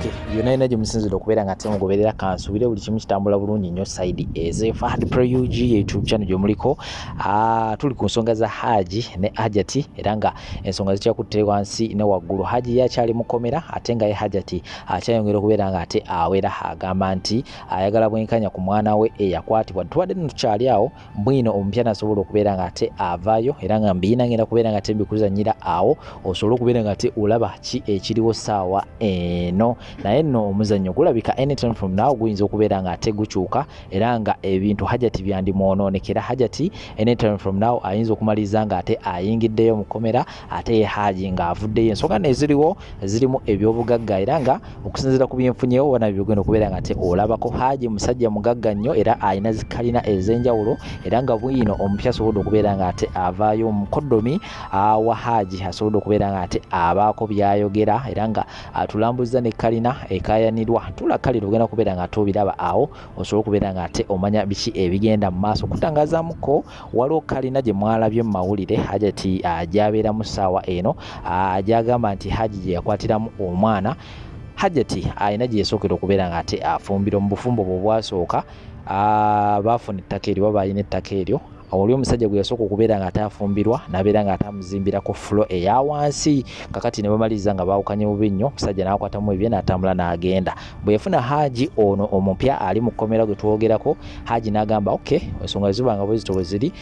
Okay, yona musinziro okubeera nga temugoberera kansubire buli kimu kitambula bulungi nnyo side eze Fahad Pro UG YouTube channel gyomuliko. Tuli ku nsonga za Haji ne Hajjat era nga ensonga zikyakutte wansi ne waggulu. Haji yakyali Mukomela ate nga ye Hajjat akyayongera okubeera nga ate awera agamba nti ayagala bwenkanya ku mwana we eyakwatibwa. Tuwadde tukyali awo bwino omupya nasobola okubeera nga ate avaayo era nga mbina ngenda kubeera nga tembikuzanyira awo osobola okubeera nga ate olaba ki ekiriwo saawa eno. Naye nno omuzannyo gulabika anytime from now guyinza okubeera nga ate gukyuka era nga ebintu Hajjat byandimwonoonekera. Hajjat anytime from now ayinza okumaliza nga ate ayingiddeyo Mukomela ate ye Haji nga avuddeyo. Ensonga neziriwo zirimu ebyobugagga era nga okusinziira ku byenfunyewo wana byogenda okubeera nga ate olabako. Haji musajja mugagga nnyo era ayina zikalina ez'enjawulo era nga bwino omupya asobodde okubeera nga ate avaayo mukoddomi wa Haji asobodde okubeera nga ate abaako byayogera era nga atulambuza ne kalina ekayanirwa. Tulakalira ogenda kubeera nga ate obiraba awo osobola okubeera nga ate omanya biki ebigenda mu maaso. Kutangazaamuko waliwo kalina gye mwalabye mu mawulire Hajjat ajabeera mu ssaawa eno gyagamba nti Haji gye yakwatiramu omwana. Hajjat ayina gye yasookera okubeera nga ate afumbirwa mu bufumbo bwe bwasooka. Baafuna ettaka eryo baba alina ettaka eryo oli omusajja gwe yasooka okubeera nga atafumbirwa nabeera nga atamuzimbirako flo eya wansi. Kakati ne bamaliza nga baawukanye bubi nnyo, omusajja n'akwatamu ebye n'atambula n'agenda. Bwe yafuna Haji ono omupya ali mu Mukomela gwe twogerako, Haji n'agamba okay, ensonga ziba nga bwezito bwe ziri,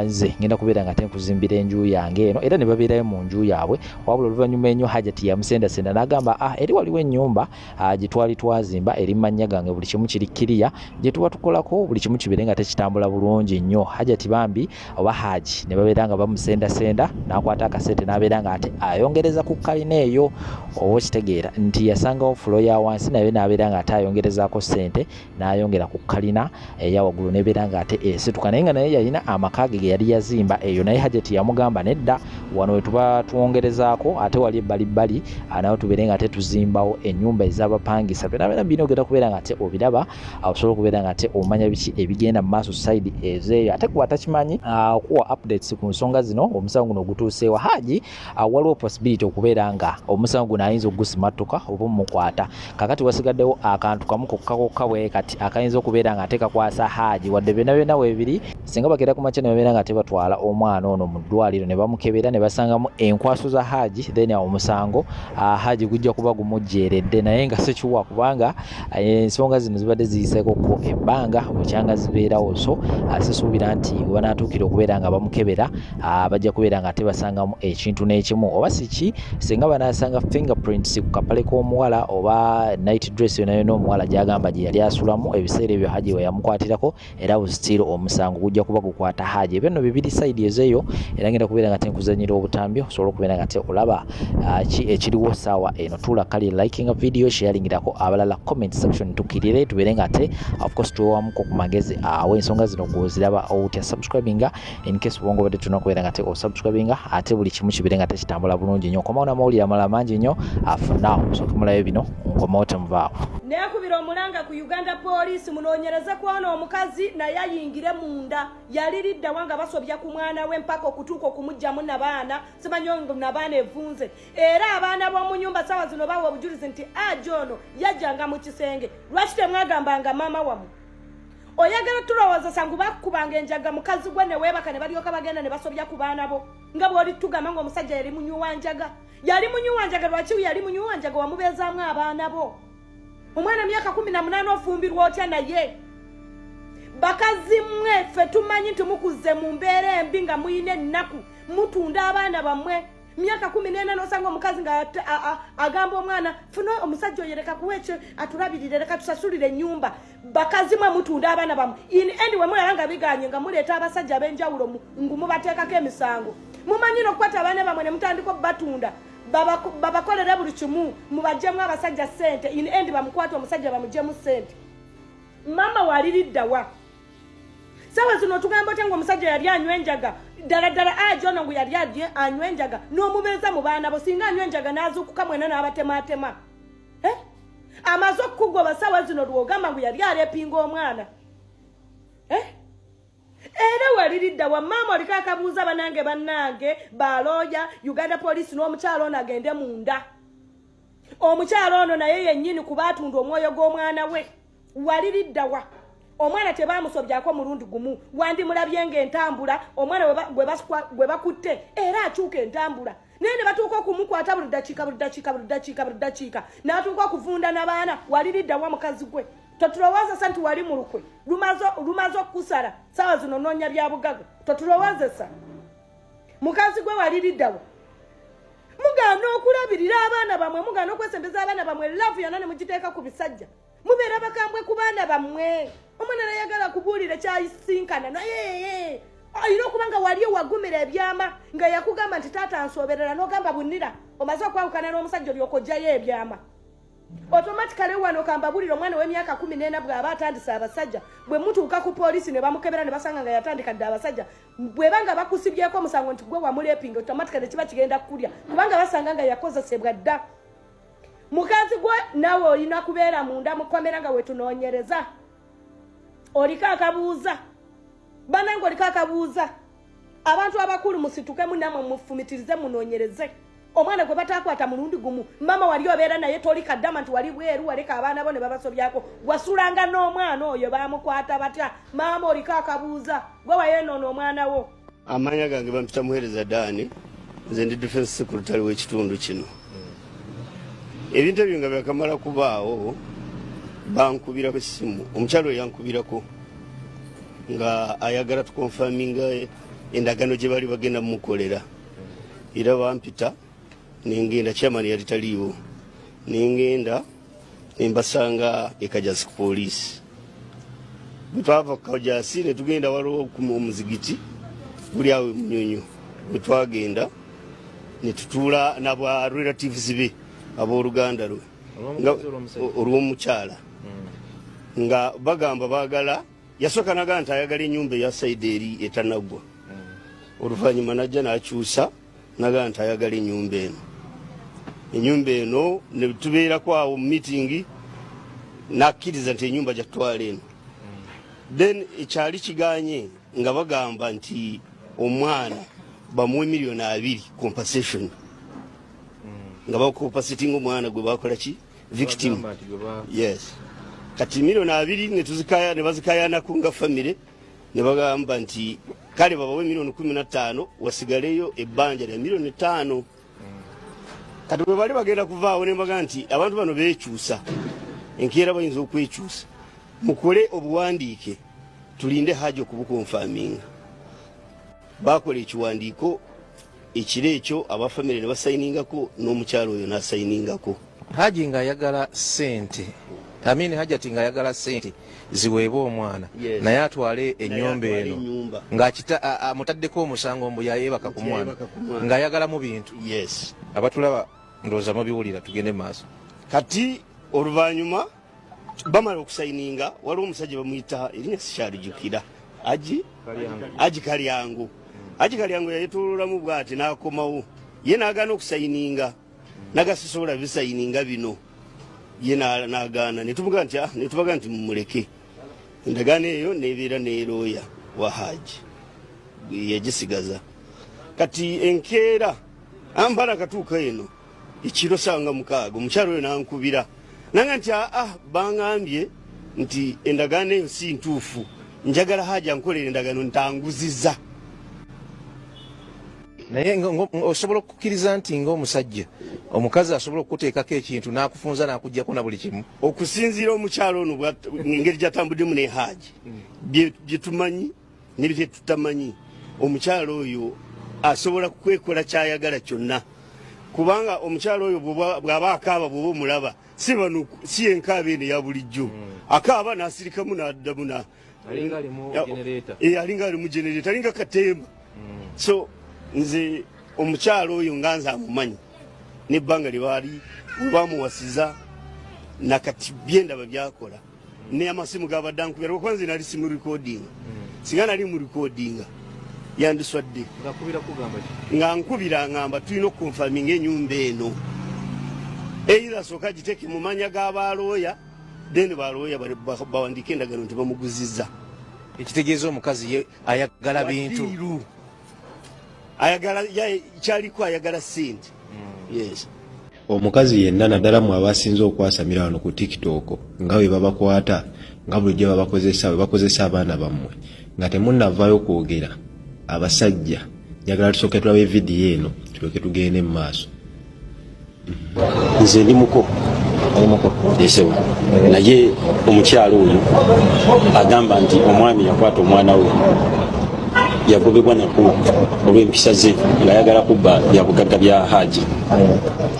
nze ngenda kubeera nga tenkuzimbira enju yange eno era ne babeerayo mu nju yaabwe. Wabula oluvannyuma ennyo Hajjat yamusendasenda n'agamba eri waliwo ennyumba gye twali twazimba eri mannya gange, buli kimu kiri kiriya, gye tuba tukolako buli kimu kibeere nga tekitambula bulungi nnyo. Hajjat bambi oba Haji ne babeera nga bamusendasenda n'akwata akasente n'abeera nga ate ayongereza ku kalina eyo. Oba okitegeera nti yasangawo fulo ya wansi naye n'abeera nga ate ayongerezaako ssente n'ayongera ku kalina eya waggulu n'ebeera nga ate esituka. Naye nga naye yalina amaka ge yali yazimba eyo, naye Hajjat yamugamba nedda, wano we tuba tuwongerezaako ate wali ebbalibbali nawe tubeere nga ate tuzimbawo ennyumba ez'abapangisa. Byonna bino ogenda kubeera nga ate obiraba osobola okubeera nga ate omanya biki ebigenda mu maaso side ezeeyo. Ate kuba takimanyi okuwa updates ku nsonga zino omusango guno gutuuseewa. Haji waliwo possibility okubeera nga omusango guno ayinza okugusimatuka oba omukwata. Kakati wasigaddewo akantu kamu kokka bwe kati akayinza okubeera nga ate kakwasa Haji wadde byonna weebiri. Singa bagenda ku makya ne babeera nga tebatwala omwana ono mu ddwaliro ne bamukebera ne basangamu enkwaso za Haji, then omusango Haji gujja kuba gumujjeeredde. Naye nga si kiwa kubanga ensonga zino zibadde ziyiseekoko ebbanga bukyanga zibeerawo, so sisuubira nti we banaatuukira okubeera nga bamukebera bajja kubeera nga tebasangamu ekintu n'ekimu oba siki. Singa banaasanga fingerprints ku kapale k'omuwala oba night dress yonna omuwala gy'agamba gye yali asulamu ebiseera ebyo Haji we yamukwatirako, era still omusango gujja kuba gukwata Haji. Ebyo nno bibiri side ezeeyo era ngenda kubeera nga tenkuzanyira obutambi osobola okubeera nga te olaba ki ekiriwo saawa eno. Tulakali likinga video, sharingirako abalala comment section tukirire tubeere nga te of course tuwamuko ku magezi awo ensonga zino gwoziraba otya subscribinga in case bongo bade tunakubeera nga te o subscribinga ate buli kimu kibeere nga te kitambula bulungi nnyo. Komawo n'amawulire amalala mangi nnyo for now, so tumulayo bino nkomawo temuvaawo. Nekubira omulanga ku Uganda Police munoonyereza kwana omukazi naye ayingire munda yaliridda wanga basobya ku mwana we mpaka okutuuka okumugjamu n'abaana simanyongo n'abaana evunze era abaana b'omu nyumba sawa zino bawa obujulizi nti Jono yajjanga mu kisenge. Lwaki temwagambanga maama wamu? Oyagala tulowooza sangu bakubanga enjaga mukazi gwe ne weebaka ne balyoka bagenda ne basobya ku baana bo nga bw'oli tugamba ng'omusajja yali munyuwanjaga. Yali munyuwanjaga, lwaki yali munyuwanjaga wamubeezaamu abaana bo? Omwana myaka 18 ofumbirwa otya naye? Bakazi mmwe ffe tumanyi nti mukuze mu mbeera embi nga muyina ennaku mutunda abaana bammwe. Myaka 14 n'osanga omukazi nga agamba omwana funa omusajja oyereka kuwekyo atulabirire leka tusasulire ennyumba. Bakazi mwe mutunda abaana bammwe. In anyway mulanga biganye nga muleeta abasajja ab'enjawulo ngumubateekako emisango. Mumanyire okukwata abaana bammwe ne mutandika okubatunda. Babakolera buli kimu mubajjemu abasajja ssente, in end bamukwata omusajja bamuggyemu ssente. Mama waliridda wa? Sawa zino tugamba otenga omusajja yali anywa enjaga ddala Jono ngu yali anywa enjaga n'omubeeza mu baana bo singa anywa enjaga n'azuukuka mwena n'abatemaatema. Amaze okugoba sawa zino lwogamba ngu yali alepinga omwana. Era waliridda wa mama oliko akabuuza bannange baloya Uganda Police n'omukyalo ono agende munda. omukyalo ono naye yennyini kubatunda omwoyo gw'omwana we waliriddawa omwana tebamusobyako mulundi gumu wandimulabye ng'entambula omwana gwe bakutte era akyuka entambula naye ne batuuka okumukwata buli ddakiika n'atuuka okuvunda n'abaana waliriddawa mukazi gwe totulowozesa nti wali mu lukwe lumaze okukusala sawa zino noonya bya bugaga totulowozesa mukazi gwe waliriddawa mugaana okulabirira abaana bamwe mugaana okwesembeza abaana bamwe laavu yonna ne mugiteeka ku bisajja mubeera bakambwe ku baana bammwe omwana nayagala kubuulira kyayisinkana naye ayina okuba nga wali wagumira ebyama nga yakugamba nti taata nsoberera n'ogamba bunnira omaze okwawukana n'omusajja olyokojjayo ebyama automatically wano kambabulira omwana w'emyaka 14 bw'aba atandise abasajja bwe mutuuka ku poliisi ne bamukebera ne basanga nga yatandika dde abasajja bwebanga bakusibyeko omusango nti gwe wamulepinga automatically kiba kigenda kukulya kubanga basanga nga yakozesebwa dda mukazi gwe nawe olina kubeera munda mukomera nga wetunoonyereza oliko akabuuza banange oliko akabuuza abantu abakulu musitukemu namwe mufumitirize munoonyereze omwana gwe batakwata mulundi gumu mama wali obeera naye toli kaddama nti wali bweru waleka abaana bo ne babasobyako wasulanga n'omwana oyo bamukwata batya maama oliko akabuuza gwe wayenoona omwana wo amanya gange bampita muhereza Dani nze ndi defense secretary w'ekitundu kino ebintu ebyo nga byakamala kubaawo bankubirako essimu omukyalo yankubirako nga ayagala tukonfaminga endagano gye bali bagenda mumukolera era bampita nengenda chairman yali taliiwo nengenda nembasanga ekajasi ku poliisi bwe twava ku kajasi ne tugenda waliwo omuzigiti guli awo munyonyo bwe twagenda ne tutuula naba relatives be abooluganda lwe olw'omukyala nga bagamba baagala yasooka nagaa nti ayagala ennyumba eya saidi eri etanaggwa oluvannyuma najja n'akyusa nagaa nti ayagala ennyumba eno ne tubeerako awo mu miitingi n'akkiriza nti ennyumba gyatwala eno then ekyali kiganye nga bagamba nti omwana bamuwe $2,000,000 compensation nga bakompasitinga omwana gwe bakola ki victim yes kati $2,000,000 ne bazikayanako nga famire ne bagamba nti kale babawe $15,000,000 wasigaleyo ebbanja lya $5,000,000 kati bwe bali bagenda kuvaawo ne mbaga nti abantu bano beekyusa enkeera bayinza okwekyusa mukole obuwandiike tulinde Hajji okubukonfaminga bakola ekiwandiiko ekiro ekyo abafamire ne basayiningako n'omukyalo oyo n'asayiningako Hajji ng'ayagala ssente Hajjat ng'ayagala ssente ziweebwe omwana naye atwale ennyumba eno ng'amutaddeko omusango mbu yayeebaka ku mwana ng'ayagalamu bintu yes abatulaba ndowooza mubiwulira tugende maaso kati oluvannyuma bamala okusayininga waliwo omusajja bamuyita erinnya sikyalijjukira Hajji Kalyango yayetooloolamu bw'ati n'akomawo ye n'agaana okusayininga nagasisobola bisayininga bino ye n'agaana ne tubaga nti mumuleke endagaano eyo nebeera neerooya wa Hajji yagisigaza kati enkeera ambala katuuka eno ekiro sanga 6 omukyalo oyo nankubira nanga nti baŋŋambye nti endagaano eyo si ntuufu njagala Hajji ankolera endagaano ntanguzizza naye osobola okukkiriza nti ng'omusajja omukazi asobola okukuteekako ekintu n'akufunza n'akuggyako na buli kimu okusinziira omukyalo ono engeri gyatambuddemu ne Hajji bye tumanyi ne bye tutamanyi omukyalo oyo asobola kwekola kyayagala kyonna kubanga omukyalo oyo bw'aba akaaba bw'oba omulaba si enkaaba eno eya bulijjo akaaba n'asirikamu n'addamu alinga alimu genereeta alinga katemba so nze omukyalo oyo nga nze amumanyi n'ebbanga lye bamuwasiza nakati byendaba byakola ne amasimu gabadde ankubira kuba nze nali simu recording singa nali mu recording yandiswadde nga nkubira ngamba tulina okukonfaminga ennyumba eno either sooka giteeke mu manya g'abalooya then balooya bawandika endagano nti bamuguzizza ekitegeeza omukazi ye ayagala bintu kyaliko ayagala ssente yes omukazi yenna naddala mu abasinze okwasamira wano ku TikTok nga bwe babakwata nga bulijjo bakozesa abaana bammwe nga temunnavaayo kwogera abasajja njagala tusooke tulabe vidiyo eno tulyoke tugende mu maaso. Nze ndi muko yesewo naye omukyalo oyo agamba nti omwami yakwata omwana we yagobebwa nako olw'empisa ze ng'ayagala kubba byabugagga bya Hajji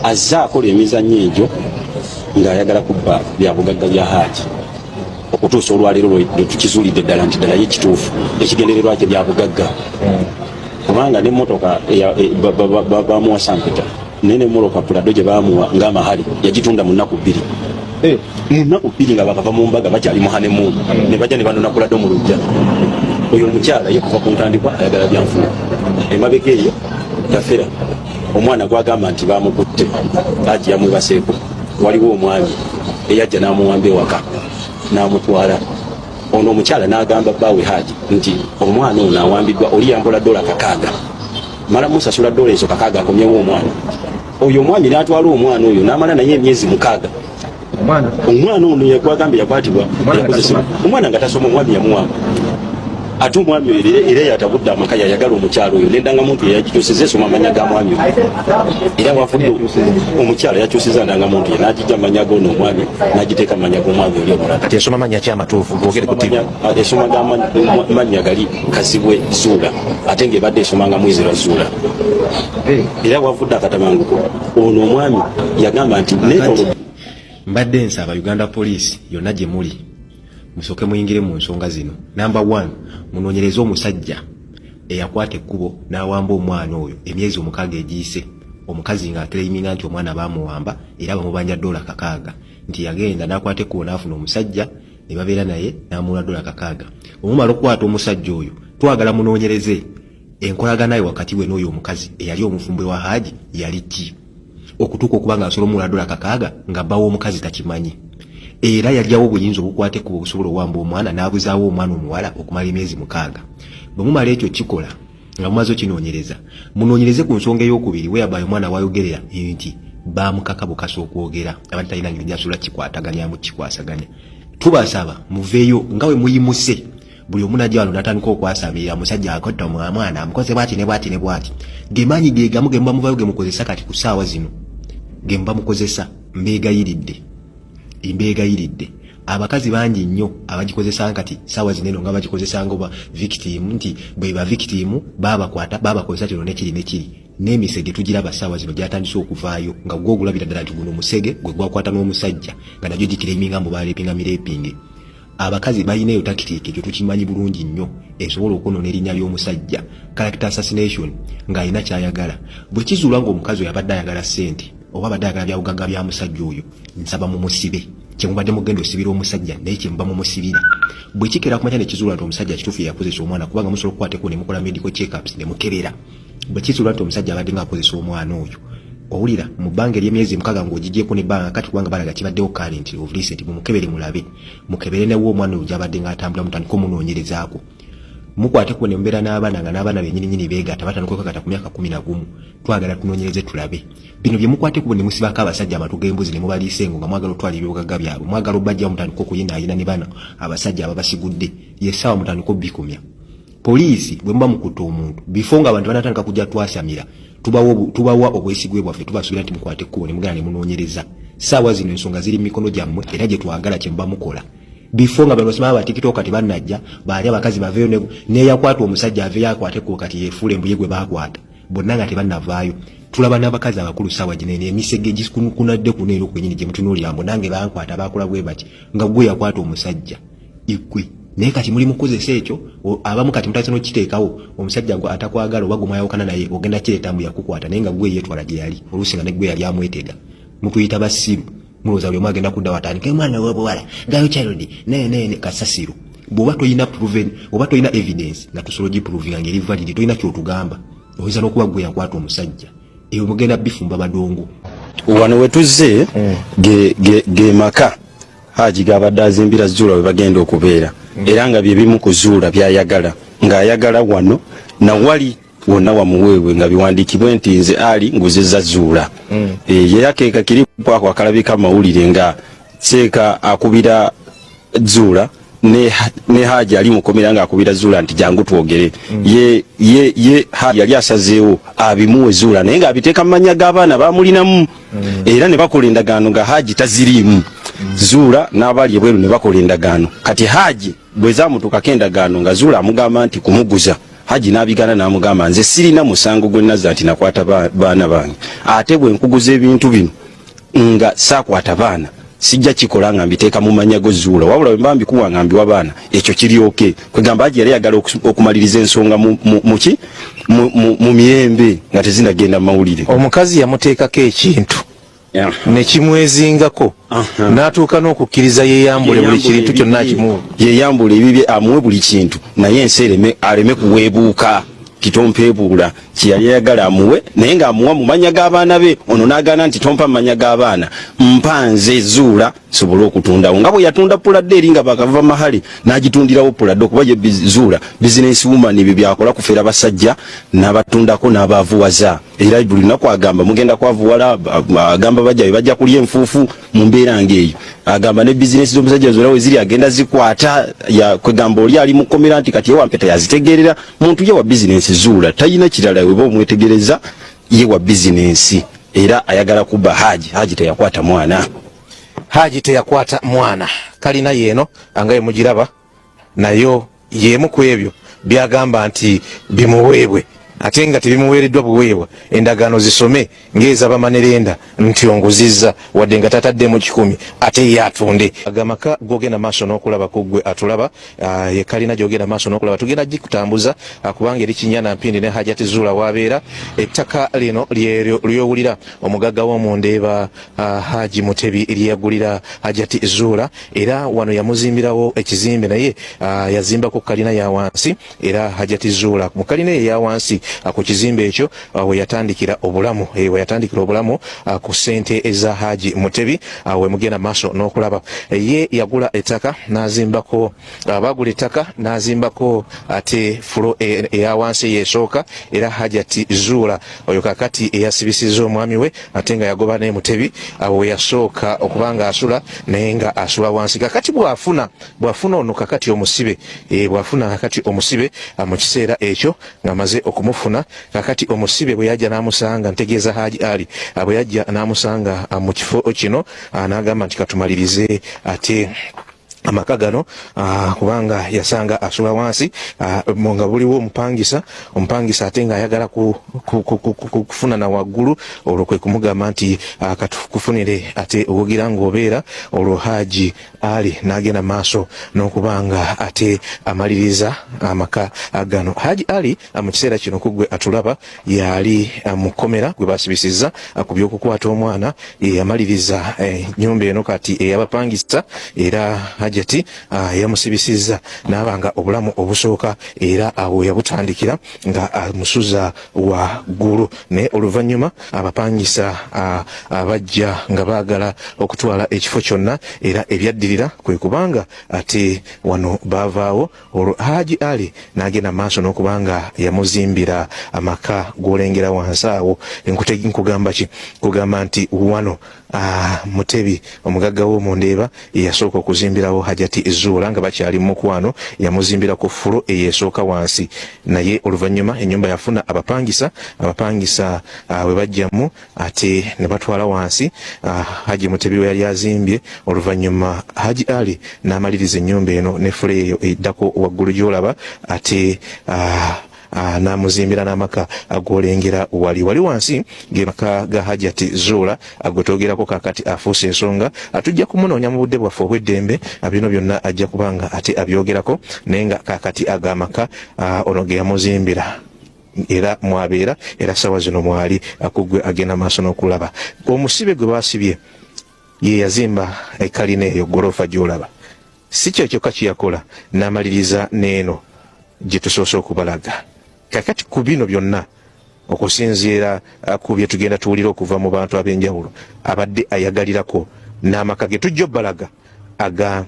azze akola emizannyo egyo ng'ayagala kubba byabugagga bya Hajji okutuusa olwaleero lwe tukizuulidde ddala nti ddala ye kituufu ekigendererwa kye byabugagga kubanga n'emmotoka bamuwa sampita nene moroka pulado gye bamuwa ng'amahali yagitunda mu nnaku 2 mu nnaku 2 nga bakava mu mbaga bakyali muhanemu ne bajja ne banona pulado mu lujja. Oyo omukyala ye kuva ku ntandikwa ayagala byanfuna emabega eyo yafera omwana gwagamba nti bamukutte Hajji yamwebaseeko waliwo omwami eyajja n'amuwamba ewaka n'amutwala ono omukyala n'agamba bbaawe Hajji nti omwana ono awambiddwa oli yambola $600 mala musasula $6 ezo 600 akomyewo omwana oyo omwami n'atwala omwana oyo n'amala naye emyezi 6 omwana ono yakwagambye yakwatibwa omwana nga tasoma omwami yamuwamba ate omwami era yatabudde amaka yayagala omukyalo oyo n'endangamuntu yagikyusiza esoma amanya ga mwami era wafudde omukyala yakyusiza ndangamuntu ye n'agijja amanya g'ono omwami n'agiteeka amanya g'omwami oli omulala kati esoma amanya ki amatuufu bwogere ku tivi esoma g'amanya gali Kazibwe Zuula ate ng'ebadde esomanga Mwizira Zuula era wafudde akatabanguko ono omwami yagamba nti mbadde nsaba Uganda Police yonna gye muli musooke muyingire mu nsonga zino. Number 1 munoonyereze omusajja eyakwata ekkubo n'awamba omwana oyo emyezi 6 egiyise omukazi ng'aklayiminga nti omwana bamuwamba era bamubanja $600 nti yagenda n'akwata ekkubo n'afuna omusajja ne babeera naye n'amuwa $600. Omumala okukwata omusajja oyo twagala munoonyereze enkolagana ye wakati we n'oyo omukazi eyali omufumbwe wa Hajji yali ki okutuuka okuba ng'asobola omuwa $600 nga bbawo omukazi takimanyi era yalyawo obuyinza obukwate ku okusobola owamba omwana n'abuzaawo omwana omuwala okumala emyezi 6. bwe mumala ekyo kikola nga mumaze okinoonyereza munoonyereze ku nsonga ey'okubiri weyabayo omwana wayogerera nti baamukaka bukasa okwogera abantu talina ngeri gyasobola kikwataganyamu kikwasaganya. Tubasaba muveeyo nga we muyimuse buli omu najja wano n'atandika okwasamirira musajja akotta omwana amukoze bwati ne bwati ne bwati gemaanyi ge gamu ge muba muvayo ge mukozesa kati ku ssaawa zino ge muba mukozesa mbeegayiridde abakazi bangi nnyo abagikozesa kati ssaawa zineno nga bagikozesa nga victim nti bwe ba victim babakozesa kino nekiri n'emisege tugiraba ssaawa zino gyatandise okuvaayo nga gwe ogulabira ddala nti guno omusege gwe gwakwata n'omusajja nga nagyo gikireminga mbu baleepinga mirepinge. Abakazi balina eyo takitiiki ekyo tukimanyi bulungi nnyo esobola okwonoona erinnya ly'omusajja character assassination ng'alina kyayagala. Bwe kizuulwa ng'omukazi oyo abadde ayagala ssente oba abadde ayagala byabugagga bya musajja oyo nsaba mumusibe kyemubadde mugenda osibira omusajja naye kyemuba mumusibira. Bwe kikeera kumanya ne kizuulwa nti omusajja kituufu yakozesa omwana kubanga musobola okukwateko ne mukola medical check-ups ne mukebera. Bwe kizuulwa nti omusajja abadde ng'akozesa omwana oyo owulira mu bbanga ery'emyezi 6 ng'ogigyeko n'ebbanga kati kubanga balaga kibaddewo current of recent mumukebere mulabe mukebere newo omwana oyo gy'abadde ng'atambula mutandika omunoonyerezaako mukwateko ne mubeera n'abaana nga n'abaana bennyininyini beegatta batandika okwegata ku myaka 11 twagala tunoonyereze tulabe bino bye mukwateko ne musibako abasajja amatu g'embuzi ne mubaliisa engo nga mwagala otwala ebyobugagga byabwe mwagala obbajjawo mutandika okuyinaayina ne bano abasajja ababasigudde yessaawa mutandika obbikumya. Poliisi bwe muba mukutte omuntu bifo nga abantu banatandika kujja twasamira tubawa obwesigwe bwaffe tubasuubira nti mukwate ekkubo ne mugenda ne munoonyereza. Ssaawa zino ensonga ziri mu mikono gyammwe era gye twagala kye muba mukola. Bifo nga bano basoma ba TikTok kati bannajja baali abakazi baveeyo neyakwata omusajja aveeyo akwate ekkubo kati yeefuule embuye gwe baakwata bonna nga tebannavaayo. Tulaba n'abakazi abakulu ssaawa ginene emisege gikukunadde kuno era okwenyini gye mutunuulira mbu nange bankwata baakola bwe bati nga gwe yakwata omusajja ikwi naye kati muli mukozesa ekyo abamu kati mutandise n'okiteekawo omusajja gwe atakwagala oba gumwayawukana naye ogenda kireeta mbu yakukwata naye nga gwe yeetwala gye yali oluusi nga ne gwe yali amwetega mutuyita basiru mulowooza buli omu agenda kudda watandika omwana w'obuwala gayo child ne kasasiru bw'oba toyina proven oba toyina evidence nga tusobola ogiprovinga ngeri validi toyina kyotugamba oyinza n'okuba gwe yakwata omusajja eyo mugenda bifumba badongo wano wetuzze ge maka Hajji gabadde azimbira Zuula we bagenda okubeera era nga bye bimu kuzuula byayagala ng'ayagala wano na wali wonna wamuweebwe nga biwandiikibwe nti nze ali nguzizza Zuula. Yeyakeeka kiri kwako akalabika mawulire nga Seeka akubira Zuula ne Haji ali Mukomela nga akubira Zuula nti jangu twogere. Ye Haji yali asazeewo abimuwe Zuula naye nga abiteeka mu mannya g'abaana baamulinamu. Era ne bakola endagaano nga Haji taziriimu. Zuula n'abali ebweru ne bakola endagaano. Kati Haji bwe zaamutuukako endagaano nga Zuula amugamba nti kumuguza. Haji n'abigana n'amugamba nze sirina musango gwe nazza nti nakwata baana bange. Ate bwe nkuguza ebintu bino nga saakwata baana sijja kikola nga mbiteeka mu mannya go Zuula. Wabula bwe mba mbikuwa nga mbiwa baana ekyo kiri oke. Kwegamba Haji yali ayagala okumaliriza ensonga mu miyembe nga tezinagenda mu mawulire. Omukazi yamuteekako ekintu ne kimwezingako n'atuuka n'okukkiriza yeeyambule buli kintu kyonna kimuwe. Yeeyambule ebibye amuwe buli kintu naye ensi aleme kuweebuuka kitompeebuula kiyali ayagala amuwe naye ng'amuwa mu mannya g'abaana be. Ono n'agaana nti tompa mu mannya g'abaana mpanze Zuula sobole okutundawo nga bwe yatunda puladde eri nga bakava mahali n'agitundirawo puladde okuba ye Zuula bizinesi woman ebyo byakola kufeera basajja n'abatundako n'abaavuwaza. Era buli lunaku agamba mugenda kwavuwala agamba bajja bajja kulya enfuufu mu mbeera ng'eyo. Agamba ne bizinesi z'omusajja Zuula we ziri agenda zikwata kwegamba oli ali Mukomela nti kati ewampeta yazitegeerera muntu ye wa bizinesi Zuula tayina kirala weba omwetegereza ye wa bizinesi. Era ayagala kubba Haji teyakwata mwana. Haji teyakwata mwana kalina yeeno anga yemugiraba nayo yemu ku ebyo byagamba nti bimuweebwe ate nga tebimuweereddwa buweebwa endagaano zisome ng'ez'abamanerenda nti onguzizza wadde nga tataddemu 10 ate ye atunde. Agamaka gogenda maaso n'okulaba ku ggwe atulaba ye kalina gyogenda maaso n'okulaba tugenda gikutambuza kubanga eri Kinyana Mpindi ne Hajjat Zuula wabeera ettaka lino lyowulira omugagga w'omundeeba Haji Mutebi lyeyagulira Hajjat Zuula era wano yamuzimbirawo ekizimbe naye yazimbako kalina ya wansi era Hajjat Zuula mu kalina eya wansi ku kizimbe ekyo we yatandikira obulamu ku ssente eza Haji Mutebi we mugenda maaso n'okulaba ye yagula ettaka n'azimbako bagula ettaka n'azimbako ate fulo eya wansi yesooka era Hajjat Zuula oyo kakati eyasibisizza omwami we ate nga yagoba ne Mutebi we yasooka okubanga asula naye nga asula wansi. Kakati bw'afuna ono kakati omusibe bw'afuna kakati omusibe mu kiseera ekyo ng'amaze okumufuna kakati omusibe bwe yajja n'amusanga ntegeeza Haji Ali bwe yajja n'amusanga mu kifo kino n'agamba nti katumalirize ate amaka gano kubanga yasanga asula wansi nga buliwo omupangisa ate nga ayagala kufuna na waggulu olwo kwe kumugamba nti katukufunire ate owogira ng'obeera olwo Haji Ali n'agenda maaso n'okubanga ate amaliriza amaka gano. Haji Ali mu kiseera kino kuggwe atulaba yali Mukomela gwe basibisizza ku by'okukwata omwana yamaliriza ennyumba eno kati ey'abapangisa era Hajjat yamusibisizza n'abanga obulamu obusooka era awo yabutandikira nga amusuza waggulu naye oluvannyuma abapangisa abajja nga baagala okutwala ekifo kyonna era ebyaddirira kwe kubanga ate wano baavaawo olwo Haji Ali n'agenda maaso n'okubanga yamuzimbira amaka g'olengera wansi awo. Nkugamba ki? Kugamba nti wano Mutebi omugagga w'omundeeba yasooka okuzimbirawo Hajjat Zuula nga bakyali mu mukwano yamuzimbira ku fulo eyesooka wansi naye oluvannyuma ennyumba yafuna abapangisa we bajjamu ate ne batwala wansi Haji Mutebi we yali azimbye. Oluvannyuma Haji Ali n'amaliriza ennyumba eno ne fulo eyo eddako waggulu gy'olaba ate n'amuzimbira n'amaka ag'olengera wali wansi ng'amaka ga Hajjat Zuula agotoogerako kakati afuuse ensonga atujja kumunoonya mu budde bwaffe obw'eddembe bino byonna ajja kubanga ate abyogerako naye nga kakati ag'amaka ono ge yamuzimbira era mwabeera era sawa zino mwali akuggwe agenda maaso n'okulaba. Omusibe gwe baasibye ye yazimba ekalina eyo gorofa gy'olaba si kyo kyokka kiyakola n'amaliriza n'eno gye tusoose okubalaga. Kakati ku bino byonna okusinziira ku bye tugenda tuwulira okuva mu bantu ab'enjawulo abadde ayagalirako n'amaka ge tujja obbalaga aga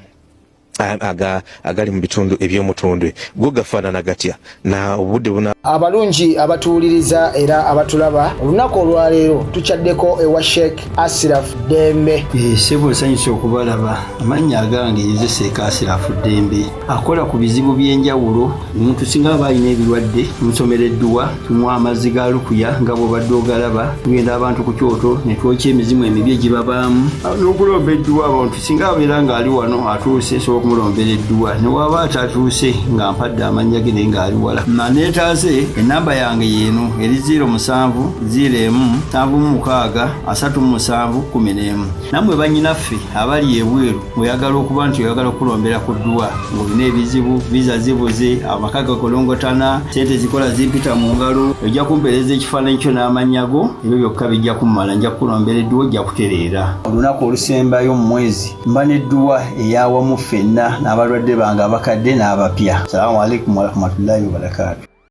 agali mu bitundu eby'omutundwe go gafaanana gatya na obudde buna abalungi abatuwuliriza era abatulaba olunaku olwaleero tukyaddeko ewa Sheikh Asiraf Dembe. Sebo nsanyusa okubalaba. Amannya agange nze Sheikh Asiraf Dembe akola ku bizibu by'enjawulo. Omuntu singa aba alina ebirwadde tumusomereddwa, tumuwa amazzi ga lukuya nga bw'obadde ogalaba, tugenda abantu ku kyoto ne twokya emizimu emibi egibabaamu n'okulomba edduwa. Abantu singa abeera ng'ali wano atuuse sobola okumulombera edduwa, ne waba atatuuse nga mpadde amannya ge naye ng'ali wala. Neetaase enamba yange yeeno eri 0701763711. Nammwe bannyinaffe abali ebweru oyagala okuba nti oyagala okulombera ku dduwa ng'olina ebizibu, viza zibuze, amaka gakolongotana, sente zikola zimpita mu ngalo, ojja kumpeereza ekifaananyi kyo n'amannya go, ebyo byokka bijja kummala. Nja kukulombera edduwa, ojja kutereera. Olunaku olusembayo mu mwezi mba n'edduwa eyawamu ffenna n'abalwadde bange abakadde n'abapya. Salaamu alaikum warahmatullahi wabarakatuh.